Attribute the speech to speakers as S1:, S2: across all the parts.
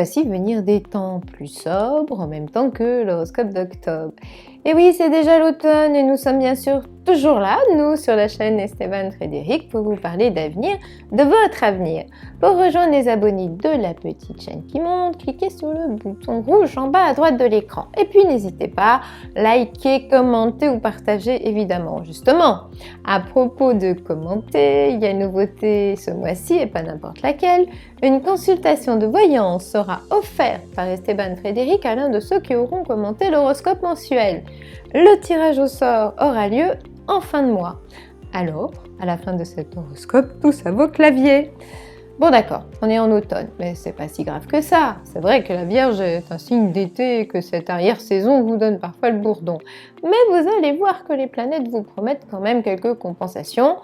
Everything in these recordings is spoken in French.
S1: aussi venir des temps plus sobres en même temps que l'horoscope d'octobre. Et oui, c'est déjà l'automne et nous sommes bien sûr toujours là, nous, sur la chaîne Esteban Frédéric, pour vous parler d'avenir, de votre avenir. Pour rejoindre les abonnés de la petite chaîne qui monte, cliquez sur le bouton rouge en bas à droite de l'écran. Et puis n'hésitez pas, likez, commentez ou partagez évidemment. Justement, à propos de commenter, il y a une nouveauté ce mois-ci et pas n'importe laquelle. Une consultation de voyance sera offerte par Esteban Frédéric à l'un de ceux qui auront commenté l'horoscope mensuel. Le tirage au sort aura lieu en fin de mois. Alors, à la fin de cet horoscope, tous à vos claviers. Bon d'accord, on est en automne, mais c'est pas si grave que ça. C'est vrai que la Vierge est un signe d'été et que cette arrière-saison vous donne parfois le bourdon. Mais vous allez voir que les planètes vous promettent quand même quelques compensations.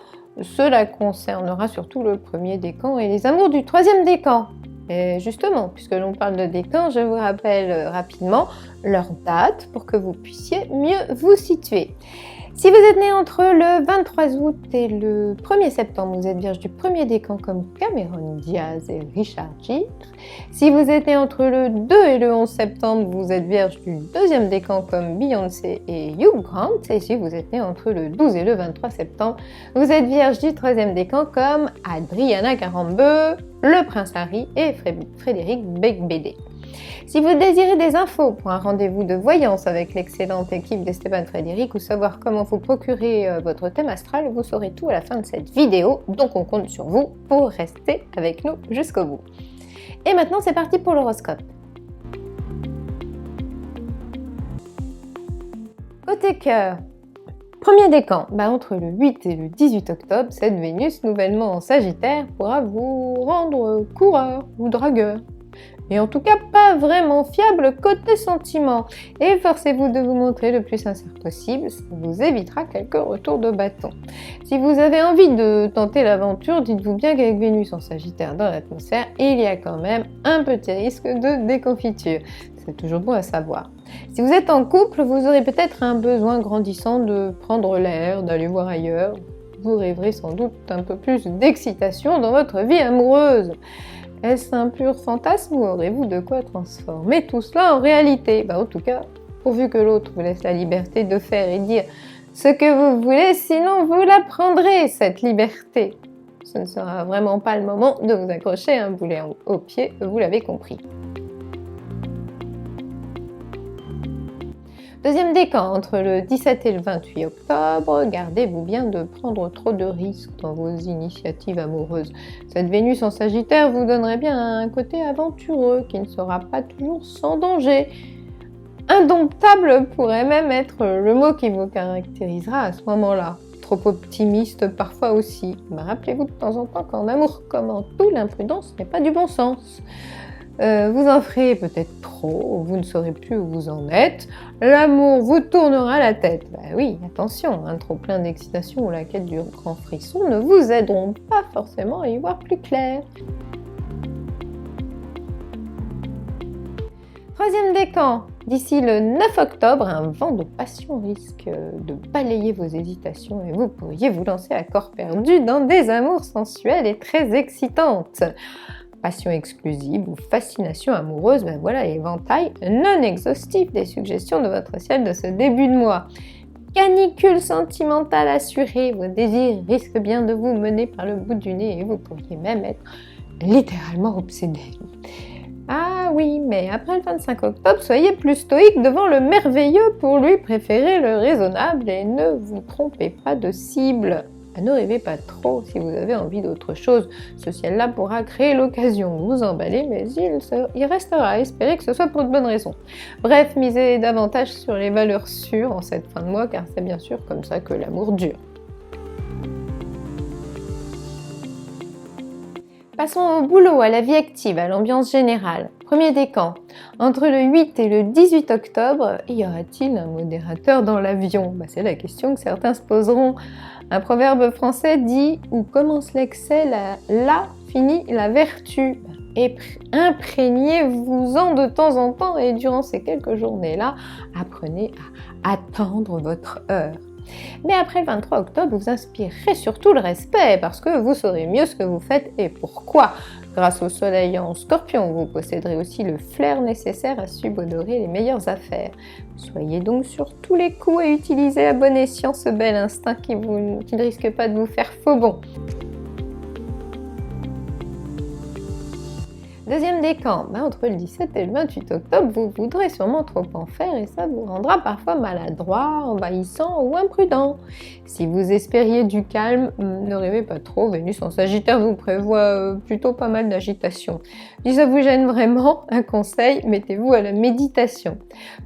S1: Cela concernera surtout le premier décan et les amours du troisième décan. Et justement, puisque l'on parle de décan, je vous rappelle rapidement leur date pour que vous puissiez mieux vous situer. Si vous êtes né entre le 23 août et le 1er septembre, vous êtes vierge du premier décan comme Cameron Diaz et Richard Gere. Si vous êtes né entre le 2 et le 11 septembre, vous êtes vierge du deuxième décan comme Beyoncé et Hugh Grant. Et si vous êtes né entre le 12 et le 23 septembre, vous êtes vierge du troisième décan comme Adriana Carambeu, le prince Harry et Frédéric Beigbeder. Si vous désirez des infos pour un rendez-vous de voyance avec l'excellente équipe d'Esteban Frédéric ou savoir comment vous procurer votre thème astral, vous saurez tout à la fin de cette vidéo, donc on compte sur vous pour rester avec nous jusqu'au bout. Et maintenant c'est parti pour l'horoscope. Côté cœur, premier décan, entre le 8 et le 18 octobre, cette Vénus nouvellement en Sagittaire pourra vous rendre coureur ou dragueur. Et en tout cas pas vraiment fiable côté sentiment. Et forcez-vous de vous montrer le plus sincère possible, ça vous évitera quelques retours de bâton. Si vous avez envie de tenter l'aventure, dites-vous bien qu'avec Vénus en Sagittaire dans l'atmosphère, il y a quand même un petit risque de déconfiture. C'est toujours bon à savoir. Si vous êtes en couple, vous aurez peut-être un besoin grandissant de prendre l'air, d'aller voir ailleurs. Vous rêverez sans doute un peu plus d'excitation dans votre vie amoureuse. Est-ce un pur fantasme ou aurez-vous de quoi transformer tout cela en réalité ? En tout cas, pourvu que l'autre vous laisse la liberté de faire et dire ce que vous voulez, sinon vous la prendrez, cette liberté. Ce ne sera vraiment pas le moment de vous accrocher un boulet au pied, vous l'avez compris. Deuxième décan, entre le 17 et le 28 octobre, gardez-vous bien de prendre trop de risques dans vos initiatives amoureuses. Cette Vénus en Sagittaire vous donnerait bien un côté aventureux qui ne sera pas toujours sans danger. Indomptable pourrait même être le mot qui vous caractérisera à ce moment-là. Trop optimiste parfois aussi. Rappelez-vous de temps en temps qu'en amour comme en tout, l'imprudence n'est pas du bon sens. Vous en ferez peut-être trop, vous ne saurez plus où vous en êtes, l'amour vous tournera la tête. Oui, attention, trop plein d'excitation ou la quête du grand frisson ne vous aideront pas forcément à y voir plus clair. Troisième décan, d'ici le 9 octobre, un vent de passion risque de balayer vos hésitations et vous pourriez vous lancer à corps perdu dans des amours sensuelles et très excitantes. Passion exclusive ou fascination amoureuse, voilà l'éventail non exhaustif des suggestions de votre ciel de ce début de mois. Canicule sentimentale assurée, vos désirs risquent bien de vous mener par le bout du nez et vous pourriez même être littéralement obsédé. Ah oui, mais après le 25 octobre, soyez plus stoïque devant le merveilleux pour lui préférer le raisonnable et ne vous trompez pas de cible. Ne rêvez pas trop si vous avez envie d'autre chose. Ce ciel-là pourra créer l'occasion de vous emballer, mais il restera à espérer que ce soit pour de bonnes raisons. Bref, misez davantage sur les valeurs sûres en cette fin de mois, car c'est bien sûr comme ça que l'amour dure. Passons au boulot, à la vie active, à l'ambiance générale. Premier décan. Entre le 8 et le 18 octobre, y aura-t-il un modérateur dans l'avion ? C'est la question que certains se poseront. Un proverbe français dit « Où commence l'excès, là finit la vertu ». Et imprégnez-vous-en de temps en temps et durant ces quelques journées-là, apprenez à attendre votre heure. Mais après le 23 octobre, vous inspirerez surtout le respect parce que vous saurez mieux ce que vous faites et pourquoi. Grâce au soleil en scorpion, vous posséderez aussi le flair nécessaire à subodorer les meilleures affaires. Soyez donc sur tous les coups à utiliser à bon escient ce bel instinct qui ne risque pas de vous faire faux bond. Deuxième décan, entre le 17 et le 28 octobre, vous voudrez sûrement trop en faire et ça vous rendra parfois maladroit, envahissant ou imprudent. Si vous espériez du calme, ne rêvez pas trop, Vénus en Sagittaire vous prévoit plutôt pas mal d'agitation. Si ça vous gêne vraiment, un conseil, mettez-vous à la méditation.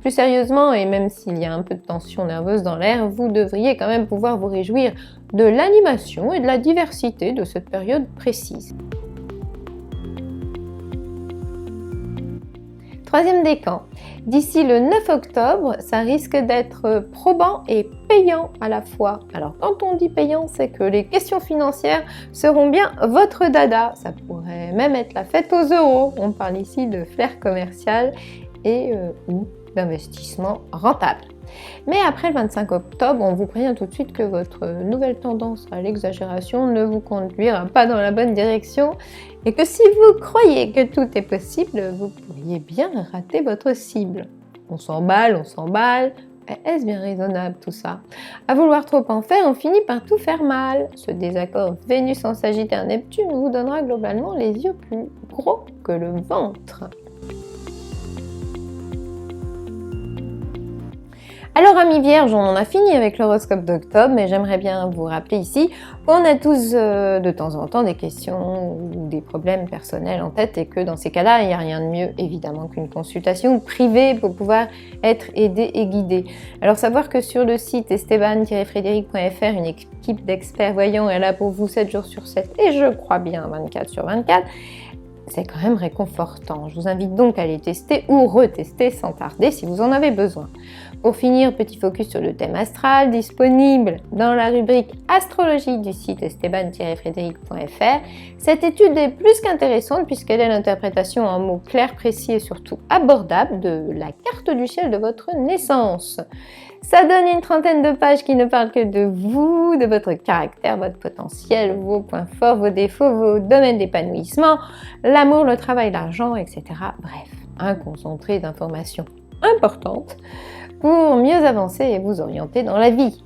S1: Plus sérieusement, et même s'il y a un peu de tension nerveuse dans l'air, vous devriez quand même pouvoir vous réjouir de l'animation et de la diversité de cette période précise. Troisième décan, d'ici le 9 octobre, ça risque d'être probant et payant à la fois. Alors quand on dit payant, c'est que les questions financières seront bien votre dada. Ça pourrait même être la fête aux euros. On parle ici de flair commercial et ou d'investissement rentable. Mais après le 25 octobre, on vous prévient tout de suite que votre nouvelle tendance à l'exagération ne vous conduira pas dans la bonne direction et que si vous croyez que tout est possible, vous pourriez bien rater votre cible. On s'emballe. Est-ce bien raisonnable tout ça? À vouloir trop en faire, on finit par tout faire mal. Ce désaccord Vénus en Sagittaire-Neptune vous donnera globalement les yeux plus gros que le ventre. Alors amis vierges, on en a fini avec l'horoscope d'octobre, mais j'aimerais bien vous rappeler ici qu'on a tous de temps en temps des questions ou des problèmes personnels en tête et que dans ces cas-là, il n'y a rien de mieux évidemment qu'une consultation privée pour pouvoir être aidé et guidé. Alors savoir que sur le site esteban-frédéric.fr, une équipe d'experts voyants est là pour vous 7 jours sur 7 et je crois bien 24 sur 24, c'est quand même réconfortant. Je vous invite donc à les tester ou retester sans tarder si vous en avez besoin. Pour finir, petit focus sur le thème astral, disponible dans la rubrique astrologie du site esteban-frédéric.fr. Cette étude est plus qu'intéressante puisqu'elle est l'interprétation en mots clairs, précis et surtout abordables de la carte du ciel de votre naissance. Ça donne une trentaine de pages qui ne parlent que de vous, de votre caractère, votre potentiel, vos points forts, vos défauts, vos domaines d'épanouissement, l'amour, le travail, l'argent, etc. Bref, un concentré d'informations importantes pour mieux avancer et vous orienter dans la vie.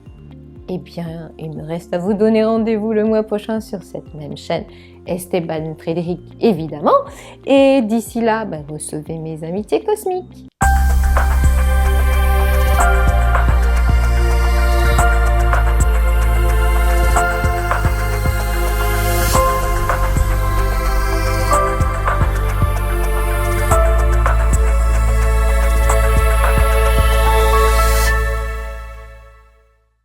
S1: Eh bien, il me reste à vous donner rendez-vous le mois prochain sur cette même chaîne, Esteban Frédéric évidemment. Et d'ici là, recevez mes amitiés cosmiques.